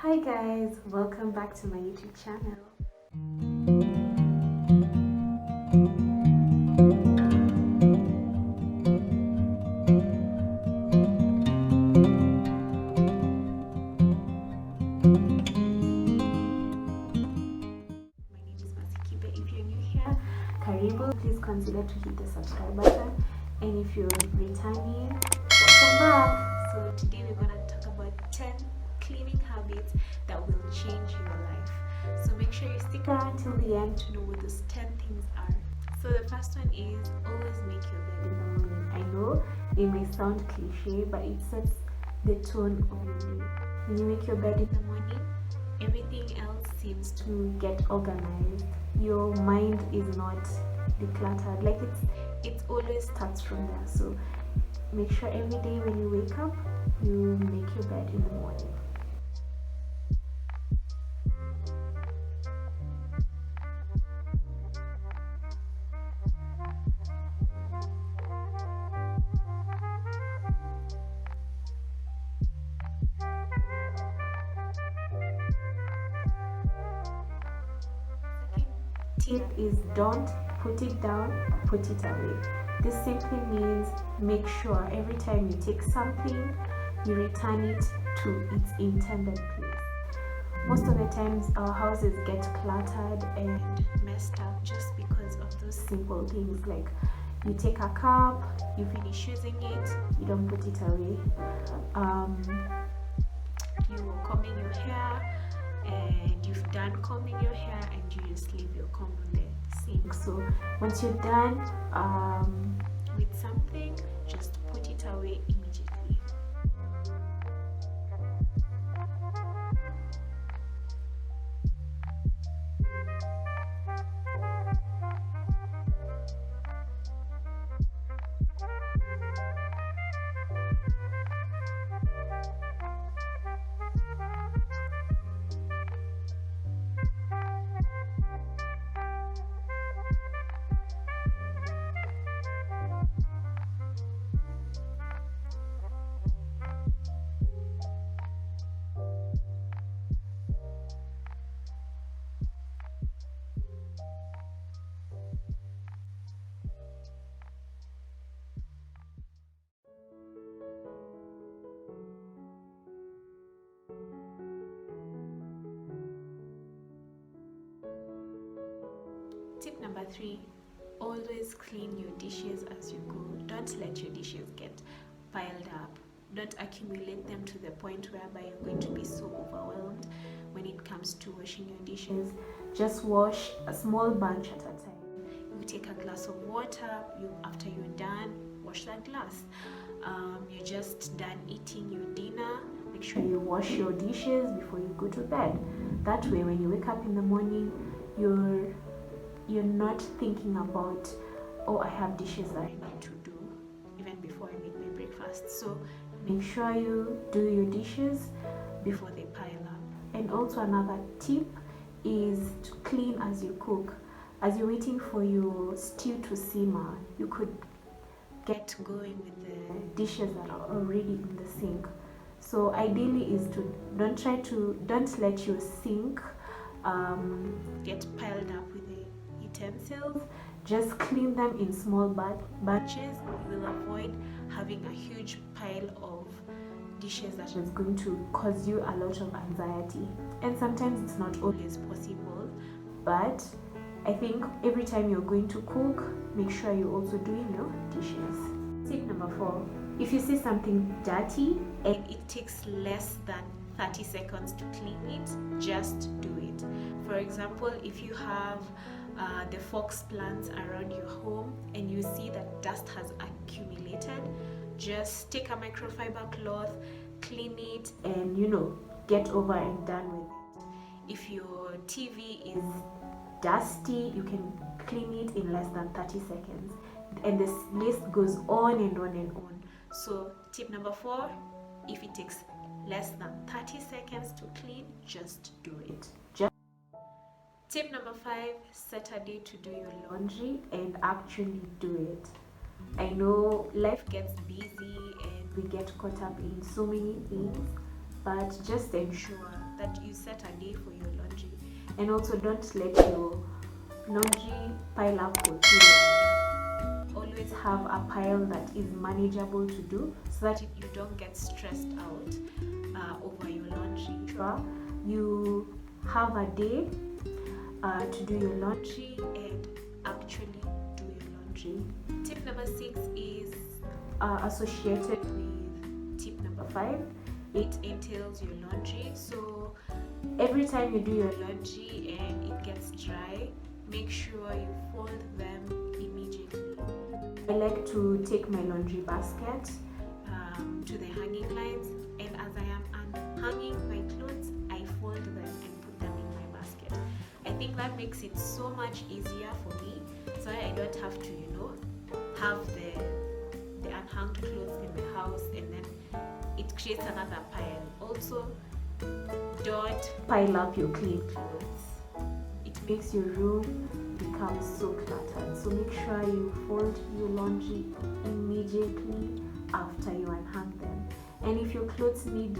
Hi guys, welcome back to my YouTube channel. If you're new here, Karibu, please consider to hit the subscribe button, and if you're returning, welcome back. So today we're gonna talk about 10 cleaning habits that will change your life. So make sure you stick around till the end to know what those 10 things are. So the first one is always make your bed in the morning. I know it may sound cliche, but it sets the tone of your day. When you make your bed in the morning, everything else seems to get organized. Your mind is not decluttered. Like it always starts from there. So make sure every day when you wake up, you make your bed in the morning. Tip is don't put it down, put it away. This simply means make sure every time you take something, you return it to its intended place. Most of the times our houses get cluttered and messed up just because of those simple things, like you take a cup, you finish using it, you don't put it away. You are combing your hair and you've done combing your hair and you just leave your comb on the sink. So once you're done with something, just put it away immediately. Tip number 3, always clean your dishes as you go. Don't let your dishes get piled up. Don't accumulate them to the point whereby you're going to be so overwhelmed when it comes to washing your dishes. Just wash a small bunch at a time. You take a glass of water, after you're done, wash that glass. You're just done eating your dinner, make sure you wash your dishes before you go to bed. That way when you wake up in the morning, you're not thinking about, oh, I have dishes that I need to do even before I make my breakfast. So make sure you do your dishes before they pile up. And also another tip is to clean as you cook. As you're waiting for your stew to simmer, you could get going with the dishes that are already in the sink. So ideally is to don't let your sink get piled up with the utensils. Just clean them in small batches. You will avoid having a huge pile of dishes that is going to cause you a lot of anxiety. And sometimes it's not always possible, but I think every time you're going to cook, make sure you're also doing your dishes. Tip number 4, if you see something dirty and it takes less than 30 seconds to clean it, just do it. For example, if you have the fox plants around your home and you see that dust has accumulated, just take a microfiber cloth, clean it, and get over and done with it. If your TV is dusty, you can clean it in less than 30 seconds, and this list goes on and on and on. So tip number 4, if it takes less than 30 seconds to clean, just do it. Tip number 5, set a day to do your laundry and actually do it. I know life gets busy and we get caught up in so many things, but just ensure that you set a day for your laundry. And also don't let your laundry pile up for too long. Always have a pile that is manageable to do so that you don't get stressed out over your laundry. You have a day to do your laundry and actually do your laundry. Tip number 6 is associated with tip number 5. It entails your laundry. So every time you do your laundry and it gets dry, make sure you fold them immediately. I like to take my laundry basket to the hanging lines, and as I am hanging my clothes, I fold them and put them in my basket. I think that makes it so much easier for me, so I don't have to, have the unhung clothes in the house, and then it creates another pile. Also, don't pile up your clean clothes. It makes your room become so cluttered. So make sure you fold your laundry immediately after you unhang them. And if your clothes need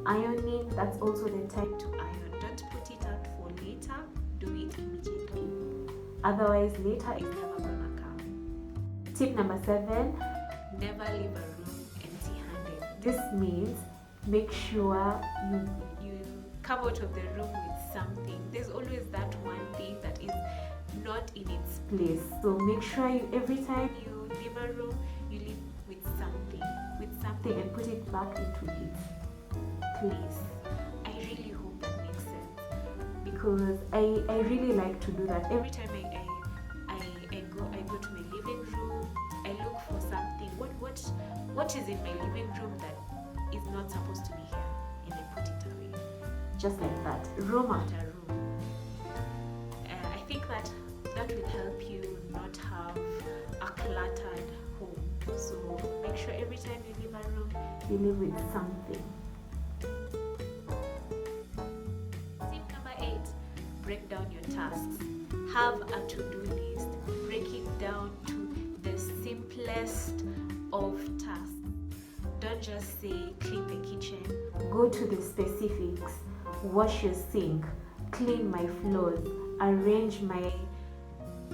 ironing, that's also the time to iron. Don't put it out for later, do it immediately. Otherwise, later is never gonna come. Tip number 7, never leave a room empty-handed. This means make sure you come out of the room with something. There's always that one thing that is not in its place. So make sure every time you leave a room, you leave with something and put it back into its place. I really hope that makes sense, because I really like to do that. Every time I go to my living room, I look for something. What is in my living room that is not supposed to be here, and I put it away. Just like that, room after room. I think that will help you not have a cluttered home. So make sure every time you leave a room, you leave with something. Tip number 8, break down your tasks. Have a to-do list. Break it down to the simplest of tasks. Don't just say clean the kitchen. Go to the specifics. Wash your sink, clean my floors, arrange my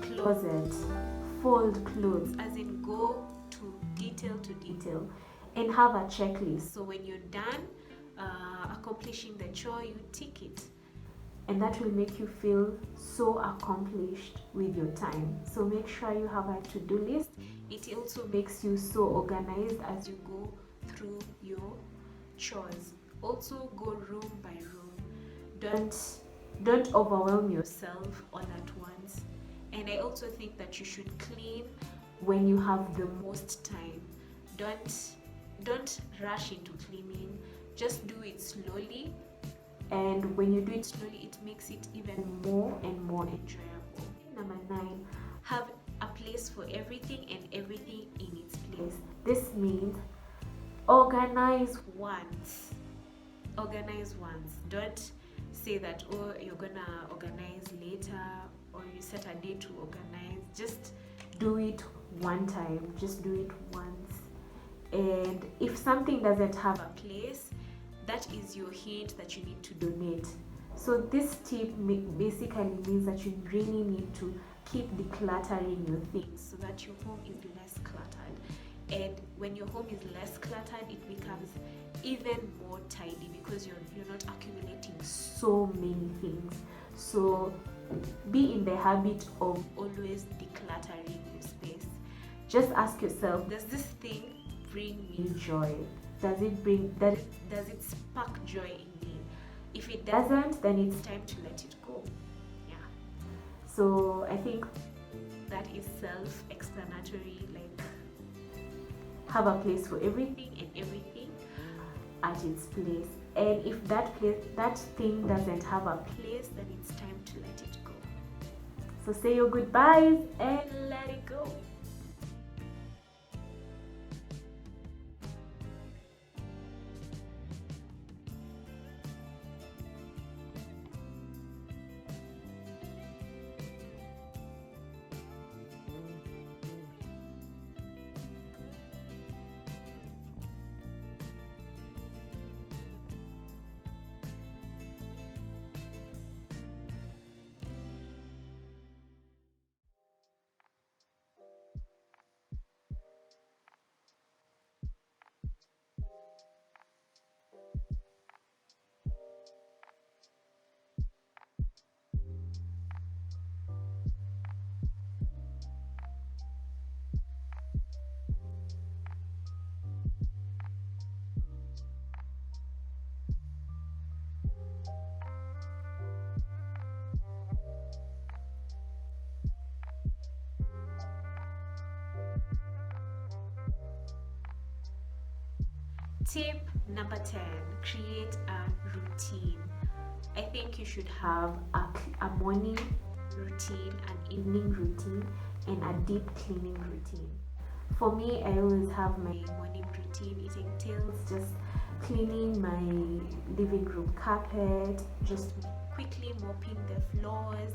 closet, fold clothes, as in go to detail, and have a checklist. So when you're done accomplishing the chore, you tick it, and that will make you feel so accomplished with your time. So make sure you have a to-do list. It also makes you so organized as you go through your chores. Also go room by room. Don't overwhelm yourself all at once. And I also think that you should clean when you have the most time. Don't rush into cleaning. Just do it slowly. And when you do it slowly, it makes it even more and more enjoyable. Number 9, have a place for everything and everything in its place. This means organize once. Don't say that, you're gonna organize later, or you set a day to organize. Just do it one time. Just do it once. And if something doesn't have a place, that is your hint that you need to donate. So this tip basically means that you really need to keep decluttering your things so that your home is less cluttered. And when your home is less cluttered, it becomes even more tidy, because you're not accumulating so many things. So be in the habit of always decluttering your space. Just ask yourself, does this thing bring me joy? Does it spark joy in me? If it doesn't, then it's time to let it go. Yeah. So I think that is self-explanatory. Like, have a place for everything and everything at its place. And if that thing doesn't have a place, then it's time to let it go. So say your goodbyes and let it go. Tip number 10, create a routine. I think you should have a morning routine, an evening routine, and a deep cleaning routine. For me, I always have my morning routine. It entails just cleaning my living room carpet, just quickly mopping the floors,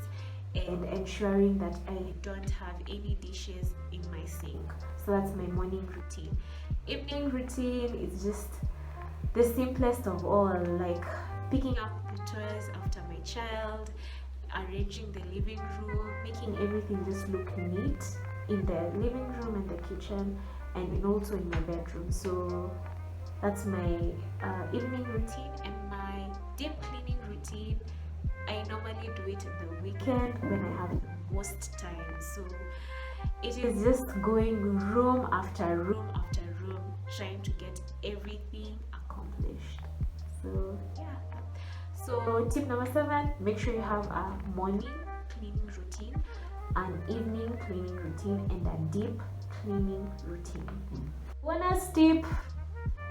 and ensuring that I don't have any dishes in my sink. So that's my morning routine. Evening routine is just the simplest of all, like picking up the toys after my child, arranging the living room, making everything just look neat in the living room and the kitchen, and also in my bedroom. So that's my evening routine. And my deep cleaning routine, I normally do it in the weekend when I have the most time. So it is just going room after room after room, trying to get everything accomplished. So yeah. So tip number 7, make sure you have a morning cleaning routine, an evening cleaning routine, and a deep cleaning routine. Bonus tip,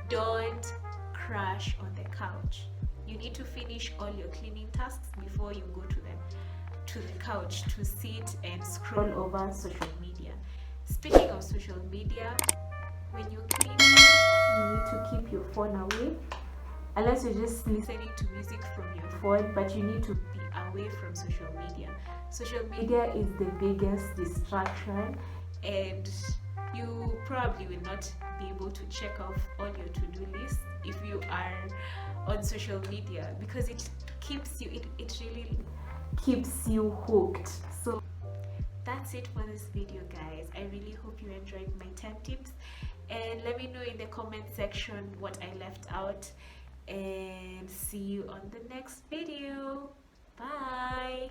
don't crash on the couch. You need to finish all your cleaning tasks before you go to the couch to sit and scroll over social media. Speaking of social media, when you're cleaning, you need to keep your phone away, unless you're just listening to music from your phone, but you need to be away from social media. Social media is the biggest distraction, and you probably will not be able to check off all your to-do list if you are on social media, because it really keeps you hooked. So that's it for this video, guys. I really hope you enjoyed my 10 tips, and let me know in the comment section what I left out, and see you on the next video. Bye.